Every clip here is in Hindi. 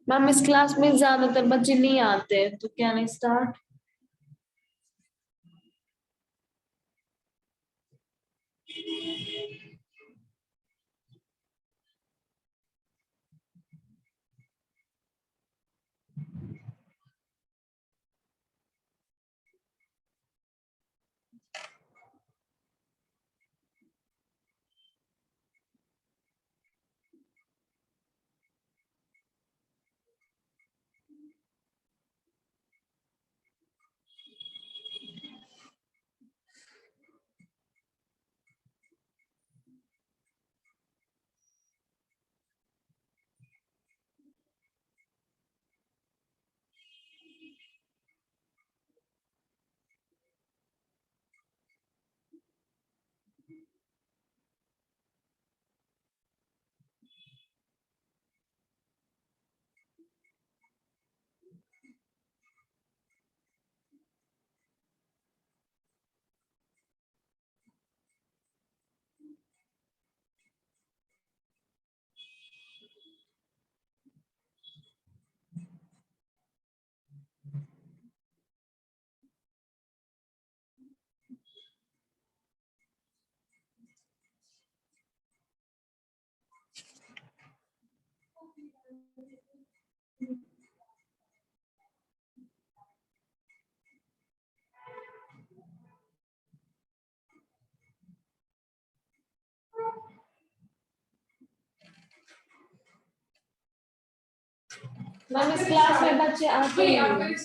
मैम इस क्लास में ज्यादातर बच्चे नहीं आते, तो क्या नहीं स्टार्ट? मैम इस क्लास में बच्चे आते ही नहीं।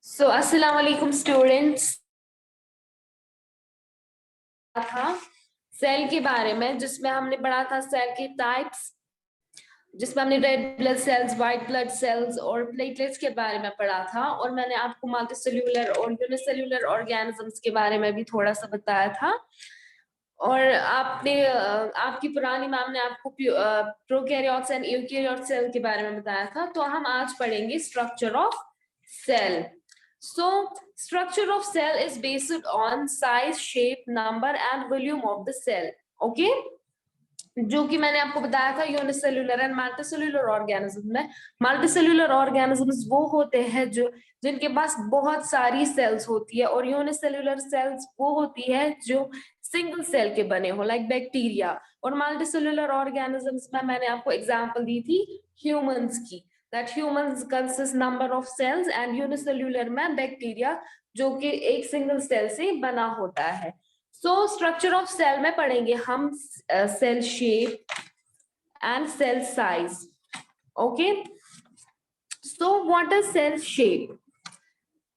सो अस्सलाम वालेकुम स्टूडेंट्स। था सेल के बारे में, जिसमें हमने पढ़ा था सेल के टाइप्स, जिसमें हमने red blood sales, white blood cells और प्लेटलेट्स के बारे में पढ़ा था। और मैंने आपको मल्टीसेल्यूलर और यूनिसेल्यूलर ऑर्गेनिजम्स के बारे में भी थोड़ा सा बताया था। और आपकी पुरानी मैम ने आपको प्रोकैरियोट्स एंड यूकैरियोट सेल के बारे में बताया था। तो हम आज पढ़ेंगे structure of cell. So structure of cell is based on size, shape, number and volume of the cell. Okay? जो कि मैंने आपको बताया था यूनिसेल्युलर एंड मल्टीसेल्युलर ऑर्गेनिज्म में। मल्टीसेल्युलर ऑर्गेनिजम्स वो होते हैं जो जिनके पास बहुत सारी सेल्स होती है, और यूनिसेल्युलर सेल्स वो होती है जो सिंगल सेल के बने हो, लाइक बैक्टीरिया। और मल्टीसेल्युलर ऑर्गेनिजम्स में मैंने आपको एग्जांपल दी थी ह्यूमंस की, that humans consist number of cells, and unicellular में बैक्टीरिया जो कि एक सिंगल सेल से बना होता है। सो स्ट्रक्चर ऑफ सेल में पढ़ेंगे हम cell shape and cell size. Okay, so what is cell shape?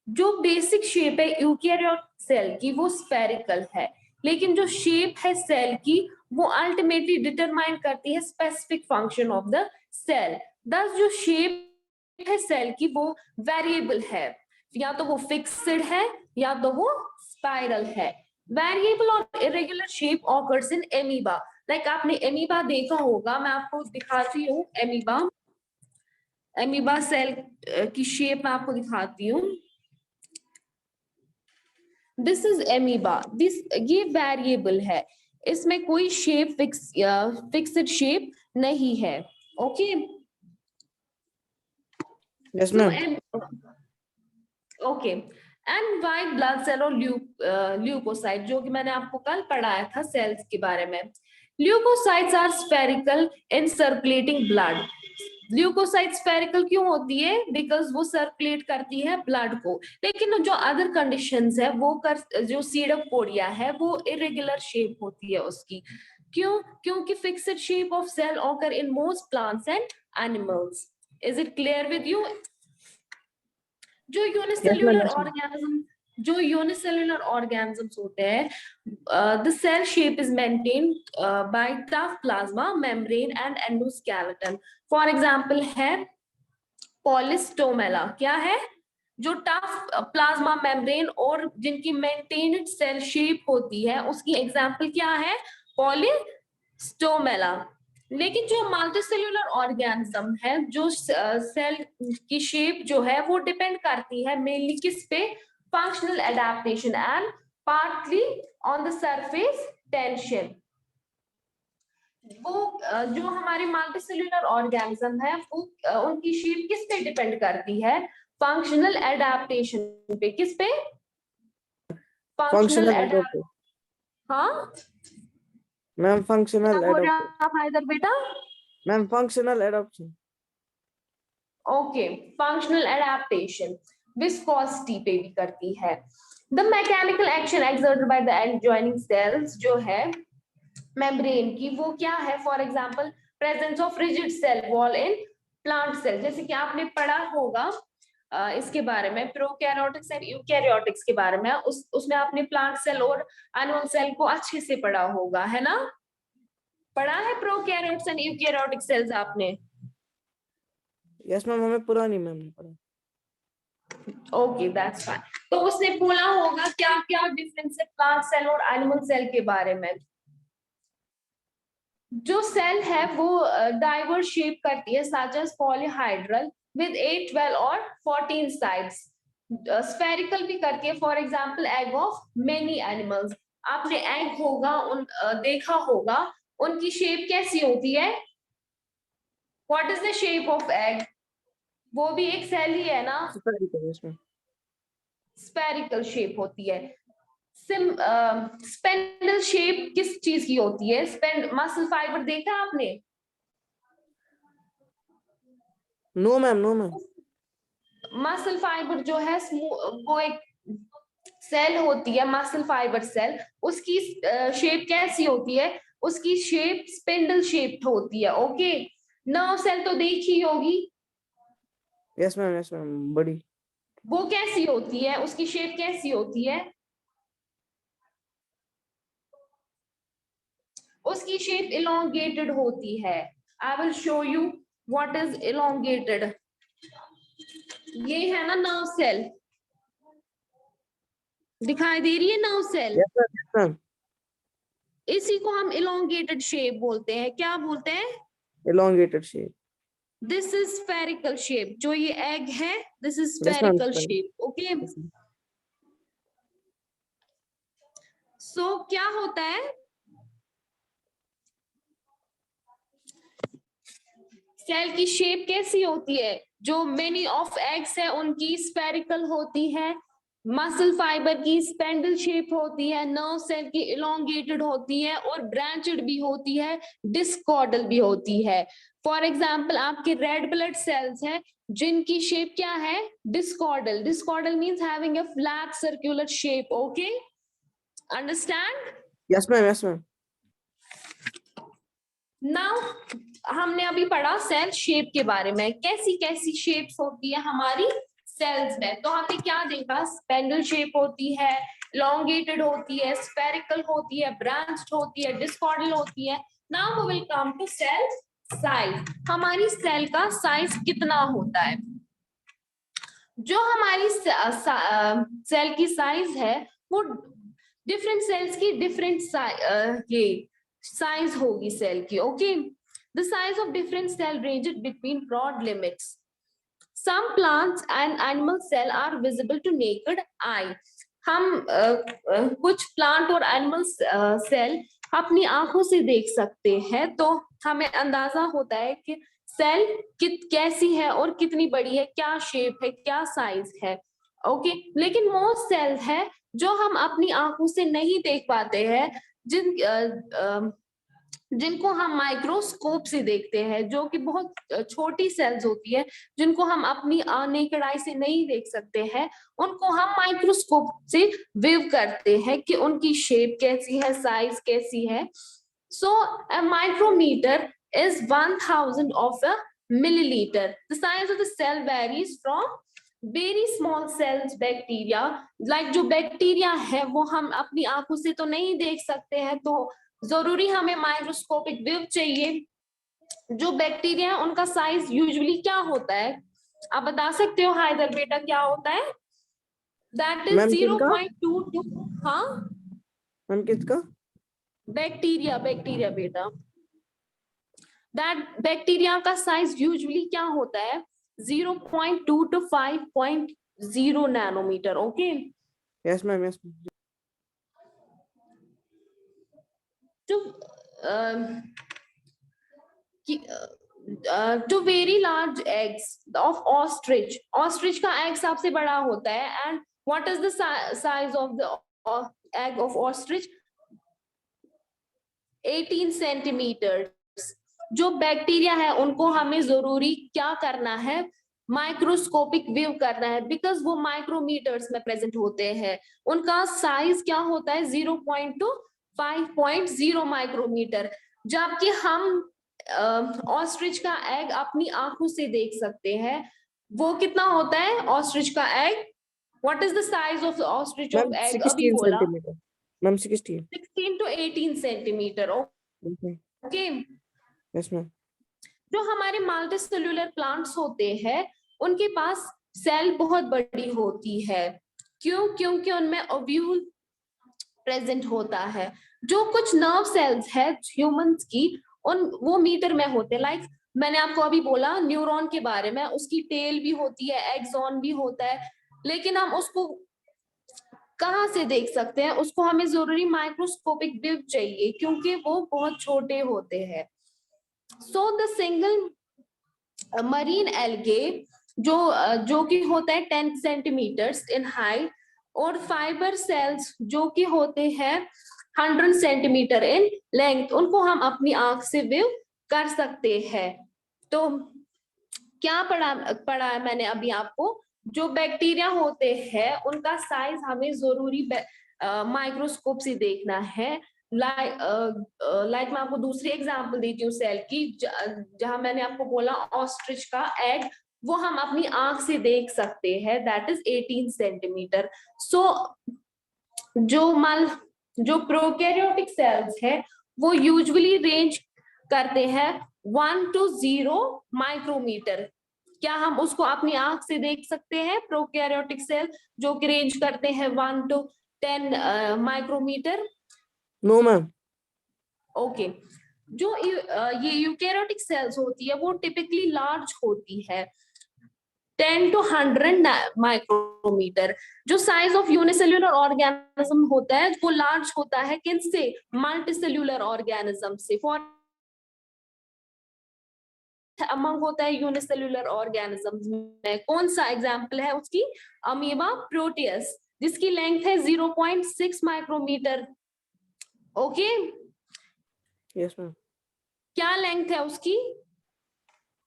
जो बेसिक शेप है यूकैरियोट सेल की वो स्फेरिकल है, लेकिन जो शेप है सेल की वो अल्टीमेटली डिटरमाइन करती है specific function of the cell. दस जो शेप है सेल की वो वेरिएबल है, या तो वो फिक्स्ड है या तो वो स्पाइरल है। वेरिएबल और irregular shape occurs in amoeba. Like आपने एमीबा देखा होगा, मैं आपको दिखाती हूँ एमीबा सेल की शेप मैं आपको दिखाती हूँ। This is amoeba. ये वेरिएबल है, इसमें कोई शेप फिक्स्ड शेप नहीं है। Okay, Yes, So, ma'am. Okay, and white blood cell और ल्यूकोसाइट, जो कि मैंने आपको कल पढ़ाया था सेल्स के बारे में। Leukocytes are spherical in circulating blood. Leukocyte spherical क्यों होती है? बिकॉज वो सर्कुलेट करती है ब्लड को। लेकिन जो अदर कंडीशंस है वो जो सीडोपोडिया है वो इरेगुलर शेप होती है उसकी। क्यों? क्योंकि fixed shape of cell occur in most plants and animals. Is it clear with you? जो यूनिसेल्युलर ऑर्गेनिज्म होते हैं, the cell shape is maintained by tough plasma membrane and endoskeleton. For example है पॉलिस्टोमेला। क्या है? जो टफ प्लाज्मा मेम्ब्रेन और जिनकी मेंटेन्ड सेल शेप होती है, उसकी एग्जांपल क्या है? पॉलिस्टोमेला। लेकिन जो मल्टीसेल्युलर ऑर्गेनिज्म है, जो सेल की शेप जो है वो डिपेंड करती है मेनली किस पे? Functional adaptation and partly on the surface tension. वो जो हमारे मल्टीसेल्युलर ऑर्गेनिज्म है वो उनकी शेप किस पे डिपेंड करती है? फंक्शनल एडेप्टेशन पे। किस पे? Functional adaptation. हाँ मैम, फंक्शनल क्या बोल रहे एडाप्टेशन। हैं आप हैदर बेटा? Ma'am, functional adaptation. Okay, functional adaptation viscosity पे भी करती है। The mechanical action exerted by the adjoining cells जो है मेम्ब्रेन की, वो क्या है? For example presence of rigid cell wall in plant cell. जैसे कि आपने पढ़ा होगा इसके बारे में, प्रोकैरियोटिक्स एंड यूकैरियोटिक्स के बारे में। उसमें आपने प्लांट सेल और एनिमल सेल को अच्छे से पढ़ा होगा, है ना? पढ़ा है प्रोकैरियोट्स एंड यूकैरियोटिक सेल्स आपने? यस मैम, हमें पुरानी मैम ने पढ़ा। Okay, that's fine. तो उसने बोला होगा क्या क्या डिफरेंस है प्लांट सेल और एनिमल सेल के बारे में। जो सेल है वो डाइवर्स शेप करती है, सच एज पॉलीहाइड्रल विद 8, 12 और 14 साइड्स। स्फेरिकल भी करती है, for example egg of many animals. आपने एग होगा देखा होगा, उनकी शेप कैसी होती है? What is the shape of egg? वो भी एक सेल ही है ना? स्फेरिकल शेप होती है। स्पेंडल शेप किस चीज की होती है? मसल फाइबर देखा आपने? No ma'am, no ma'am. Muscle fibre जो है वो एक सेल होती है, मसल फाइबर सेल। उसकी शेप कैसी होती है? उसकी शेप स्पेंडल शेप्ड होती है। ओके, नर्व सेल तो देखी होगी। यस मैम, यस मैम, बड़ी। वो कैसी होती है? उसकी शेप कैसी होती है? उसकी शेप इलोंगेटेड होती है। I will show you what is elongated. ये है ना नर्व सेल, दिखाई दे रही है nerve cell? Yes ma'am, yes ma'am. इसी को हम इलोंगेटेड शेप बोलते हैं। क्या बोलते हैं? Elongated shape. This is spherical shape. जो ये एग है, this is yes ma'am, spherical shape. Okay, so क्या होता है? सेल की शेप कैसी होती है? जो मेनी ऑफ एग्स है उनकी स्फेरिकल होती है, मसल फाइबर की स्पेंडल शेप होती है, नर्व सेल की इलोंगेटेड होती है और ब्रांचेड भी होती है, डिस्कॉर्डल भी होती है। फॉर एग्जाम्पल आपके रेड ब्लड सेल्स है जिनकी शेप क्या है? Discoidal. Discoidal means having a flat circular shape. Okay, understand? Yes ma'am, yes ma'am. Now हमने अभी पढ़ा सेल शेप के बारे में, कैसी कैसी शेप्स होती है हमारी सेल्स में। तो हमने क्या देखा? स्पेंडल शेप होती है, elongated होती है, स्फेरिकल होती है, ब्रांच्ड होती है, डिस्कॉर्डल होती है। Now we will come to cell size. हमारी सेल का साइज कितना होता है? जो हमारी सेल की साइज है वो डिफरेंट सेल्स की डिफरेंट साइज होगी सेल की। Okay, the size of different cell ranges between broad limits. Some plants and animal cell are visible to naked eye. हम कुछ प्लांट और एनिमल सेल अपनी आंखों से देख सकते हैं, तो हमें अंदाजा होता है कि सेल कैसी है और कितनी बड़ी है, क्या शेप है, क्या साइज है। ओके, लेकिन मोस्ट सेल है जो हम अपनी आंखों से नहीं देख पाते हैं, जिनको हम माइक्रोस्कोप से देखते हैं, जो कि बहुत छोटी सेल्स होती है, जिनको हम अपनी नेकेड आई से नहीं देख सकते हैं, उनको हम माइक्रोस्कोप से व्यू करते हैं कि उनकी शेप कैसी है, साइज कैसी है। सो अ micrometer is 1000 of a milliliter. The size of the cell varies from very small cells bacteria, like जो बैक्टीरिया है वो हम अपनी आंखों से तो नहीं देख सकते हैं, तो जरूरी हमें माइक्रोस्कोपिक व्यू चाहिए। जो बैक्टीरिया है उनका साइज यूजुअली क्या होता है, आप बता सकते हो हैदर बेटा क्या होता है? दैट इज मैम किसका? 0.22। हाँ मैम किसका? बैक्टीरिया, बैक्टीरिया बेटा, दैट बैक्टीरिया का साइज यूजुअली क्या होता है? 0.2 to 5.0 nanometre. Okay, yes ma'am, yes ma'am. To very large eggs of ostrich, ostrich का एग सबसे बड़ा होता है। And what is the size of the egg of ostrich? 18 centimetre. जो बैक्टीरिया है उनको हमें जरूरी क्या करना है? माइक्रोस्कोपिक व्यू करना है, बिकॉज वो माइक्रोमीटर्स में प्रेजेंट होते हैं। उनका साइज क्या होता है? 0.2 5.0 माइक्रोमीटर। जबकि हम ऑस्ट्रिच का एग अपनी आंखों से देख सकते हैं, वो कितना होता है ऑस्ट्रिच का egg? What is the size of ostrich of egg? अभी 16 बोला centimetre ma'am, 16 to 18 centimetre. Okay, yes ma'am. जो हमारे मल्टीसेल्युलर प्लांट्स होते हैं उनके पास सेल बहुत बड़ी होती है। क्यों? क्योंकि उनमें ओव्यूल प्रेजेंट होता है। जो कुछ नर्व सेल्स है ह्यूमंस की, उन वो मीटर में होते हैं। लाइक मैंने आपको अभी बोला न्यूरॉन के बारे में, उसकी टेल भी होती है, एक्सॉन भी होता है, लेकिन हम उसको कहाँ से देख सकते हैं? उसको हमें जरूरी माइक्रोस्कोपिक व्यू चाहिए, क्योंकि वो बहुत छोटे होते हैं। So the single marine algae जो कि होता है 10 सेंटीमीटर्स इन हाइट, और फाइबर सेल्स जो कि होते हैं 100 सेंटीमीटर इन लेंथ, उनको हम अपनी आंख से व्यू कर सकते हैं। तो क्या पढ़ा है मैंने अभी आपको? जो बैक्टीरिया होते हैं उनका साइज हमें जरूरी माइक्रोस्कोप से देखना है। लाइक मैं आपको दूसरी एग्जांपल देती हूँ सेल की, जहां मैंने आपको बोला ऑस्ट्रिच का एग, वो हम अपनी आंख से देख सकते हैं, दैट इज 18 सेंटीमीटर। सो जो प्रोकैरियोटिक सेल्स है वो यूजुअली रेंज करते हैं 1 to 0 माइक्रोमीटर। क्या हम उसको अपनी आंख से देख सकते हैं? प्रोकैरियोटिक सेल जो कि रेंज करते हैं 1 to 10 micrometre. No ma'am. Okay, जो ये यूकैरियोटिक सेल्स होती है वो टिपिकली लार्ज होती है, 10 to 100 माइक्रोमीटर। जो साइज ऑफ यूनिसेल्युलर ऑर्गेनिज्म होता है वो लार्ज होता है किनसे? मल्टीसेल्युलर ऑर्गेनिज्म से। फॉर अमंग होता है यूनिसेल्युलर ऑर्गेनिजम्स में, कौन सा एग्जांपल है उसकी? अमीबा प्रोटियस, जिसकी लेंथ है 0.6 माइक्रोमीटर। Okay, yes ma'am. क्या लेंथ है उसकी?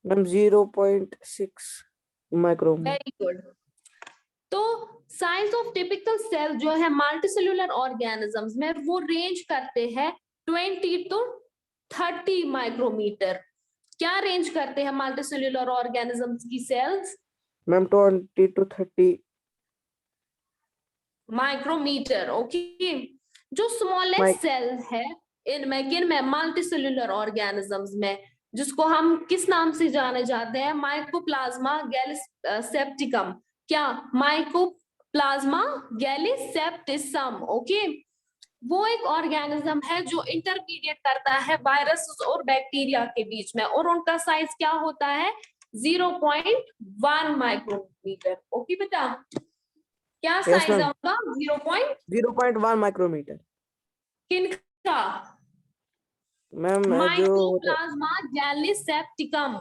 Ma'am 0.6 micrometre. Very good. तो साइज ऑफ टिपिकल सेल जो है मल्टीसेल्युलर ऑर्गेनिजम्स में वो रेंज करते हैं 20 to 30 माइक्रोमीटर। क्या रेंज करते हैं मल्टीसेल्युलर ऑर्गेनिजम्स की cells? Ma'am 20 to 30 micrometre. Okay, जो स्मॉलेस्ट सेल है इनमें किन में? मल्टीसेल्युलर ऑर्गेनिजम्स में, जिसको हम किस नाम से जाने जाते हैं? माइकोप्लाज्मा गैलिसेप्टिकम। क्या? माइकोप्लाज्मा गैलिसेप्टिसम। ओके, वो एक ऑर्गेनिज्म है जो इंटरमीडिएट करता है वायरस और बैक्टीरिया के बीच में, और उनका साइज क्या होता है? 0.1 माइक्रोमीटर। ओके बेटा, क्या साइज है उनका? 0.1 माइक्रोमीटर। किनका? मैम जो माइकोप्लाज्मा गैलिसेप्टिकम।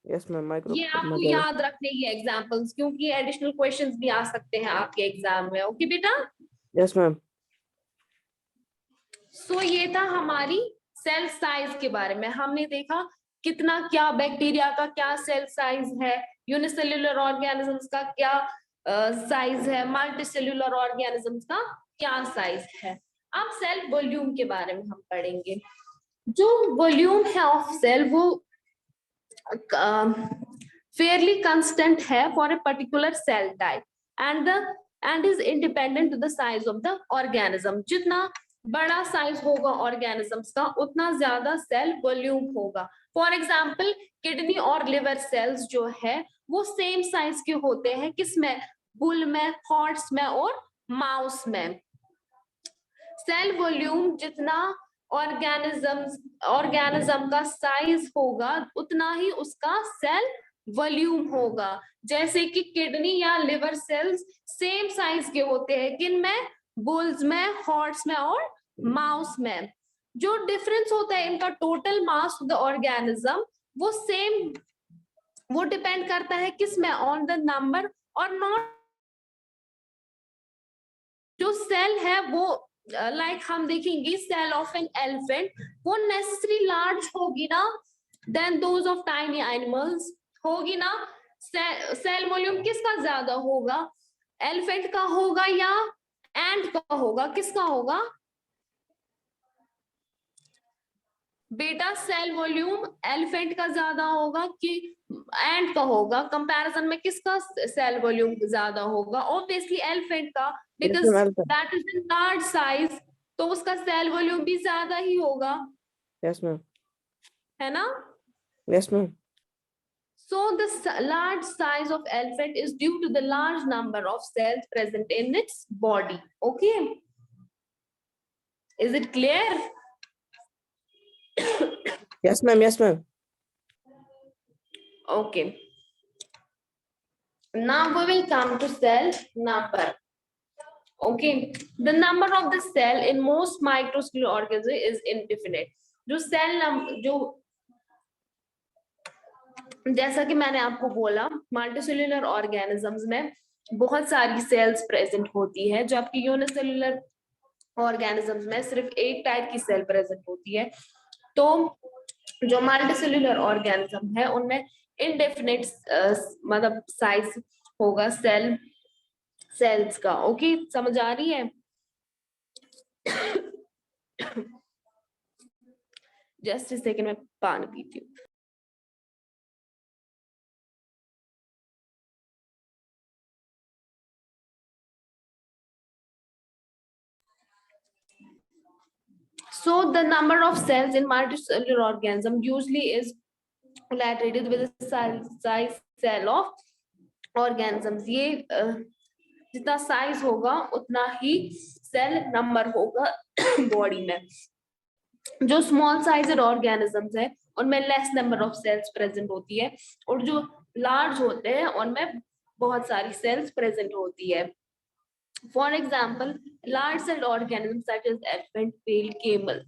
यस मैम माइक्रो ये आपको याद रखने की एग्जांपल्स, क्योंकि एडिशनल क्वेश्चंस भी आ सकते हैं आपके एग्जाम में। ओके बेटा। Yes ma'am. सो ये था हमारी सेल साइज के बारे में। हमने देखा कितना क्या बैक्टीरिया का क्या सेल साइज है, यूनिसेल्युलर ऑर्गेनिजम्स का क्या साइज है, मल्टीसेल्युलर ऑर्गेनिजम्स का क्या साइज है। अब सेल वॉल्यूम के बारे में हम पढ़ेंगे। जो वॉल्यूम है ऑफ सेल वो fairly constant है for a particular cell type and is independent to the size of the organism। जितना बड़ा साइज होगा ऑर्गेनिजम्स का उतना ज्यादा सेल वॉल्यूम होगा। फॉर एग्जाम्पल किडनी और लिवर सेल्स जो है वो सेम साइज के होते हैं, किसमें, बुल में, हॉर्स में और माउस में। सेल वॉल्यूम जितना ऑर्गेनिज्म का साइज होगा उतना ही उसका सेल वॉल्यूम होगा। जैसे कि किडनी या लिवर सेल्स सेम साइज के होते हैं, किन में, बुल्स में, हॉर्स में और माउस में। जो डिफरेंस होता है इनका total mass of the organism वो सेम, वो डिपेंड करता है किसमें, ऑन द नंबर और नॉट। जो सेल है वो लाइक हम देखेंगे सेल ऑफ एन एलिफेंट वो नेसेसरी लार्ज होगी ना then those of tiny animals, होगी ना। सेल वॉल्यूम किसका ज्यादा होगा, एलिफेंट का होगा या एंट का होगा, किसका होगा बेटा? सेल वॉल्यूम एलिफेंट का ज्यादा होगा कि एंट का होगा? कंपैरिजन में किसका सेल वॉल्यूम ज्यादा होगा? ऑब्वियसली एलिफेंट का, because that is in large size, तो उसका सेल वॉल्यूम भी ज्यादा ही होगा। Yes ma'am. है ना? Yes ma'am. So the large size of elephant is due to the large number of cells present in its body. Okay, is it clear? Yes ma'am, yes ma'am. Okay, now we will come to cell number. Okay, the number of the cell in most microscopic organisms is indefinite. जो cell जो जैसा कि मैंने आपको बोला मल्टीसेल्युलर ऑर्गेनिजम्स में बहुत सारी सेल्स प्रेजेंट होती है, जबकि यूनिसेल्युलर ऑर्गेनिजम्स में सिर्फ एक टाइप की सेल प्रेजेंट होती है। तो जो मल्टीसेल्युलर ऑर्गेनिज्म है उनमें इनडेफिनिट मतलब साइज होगा सेल्स का। ओके, समझ आ रही है? जस्ट इस सेकंड में पानी पीती हूँ। So the number of cells in multicellular organism usually is related with the size cell of organisms। ये जितना साइज होगा उतना ही सेल नंबर होगा बॉडी में। जो स्मॉल साइजेड ऑर्गेनिजम्स है उनमें less number of cells present होती है, और जो लार्ज होते हैं उनमें बहुत सारी सेल्स प्रेजेंट होती है। For example, large celled organisms such as elephant, whale, camel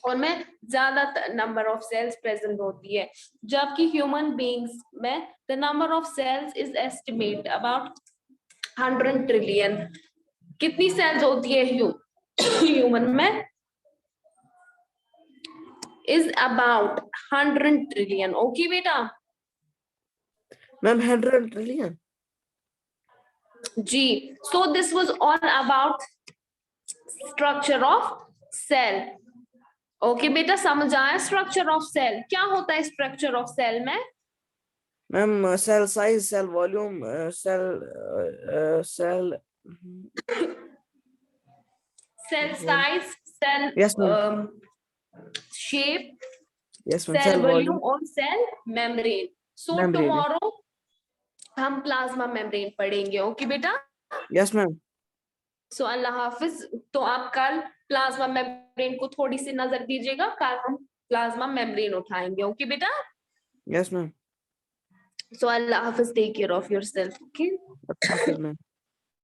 उनमें ज्यादा नंबर ऑफ सेल्स प्रेजेंट होती है, जबकि ह्यूमन बींग्स में the number of cells is estimate about 100 trillion. कितनी सेल्स होती है ह्यूमन में? Is about 100 trillion. ओके बेटा? मैम 100 ट्रिलियन जी। So this was all about structure of cell. Okay बेटा, समझ आया स्ट्रक्चर ऑफ सेल क्या होता है? स्ट्रक्चर ऑफ सेल में ma'am cell size, cell volume, cell size, cell shape, cell volume और सेल मेम्ब्रेन। सो टुमारो हम प्लाज्मा मेम्ब्रेन पढ़ेंगे। ओके बेटा? Yes ma'am. सो अल्लाह हाफिज। तो आप कल प्लाज्मा मेम्ब्रेन को थोड़ी सी नजर दीजिएगा, कल हम प्लाज्मा मेम्ब्रेन उठाएंगे। ओके बेटा? Yes ma'am. सो अल्लाह हाफिज, take care of yourself. Okay.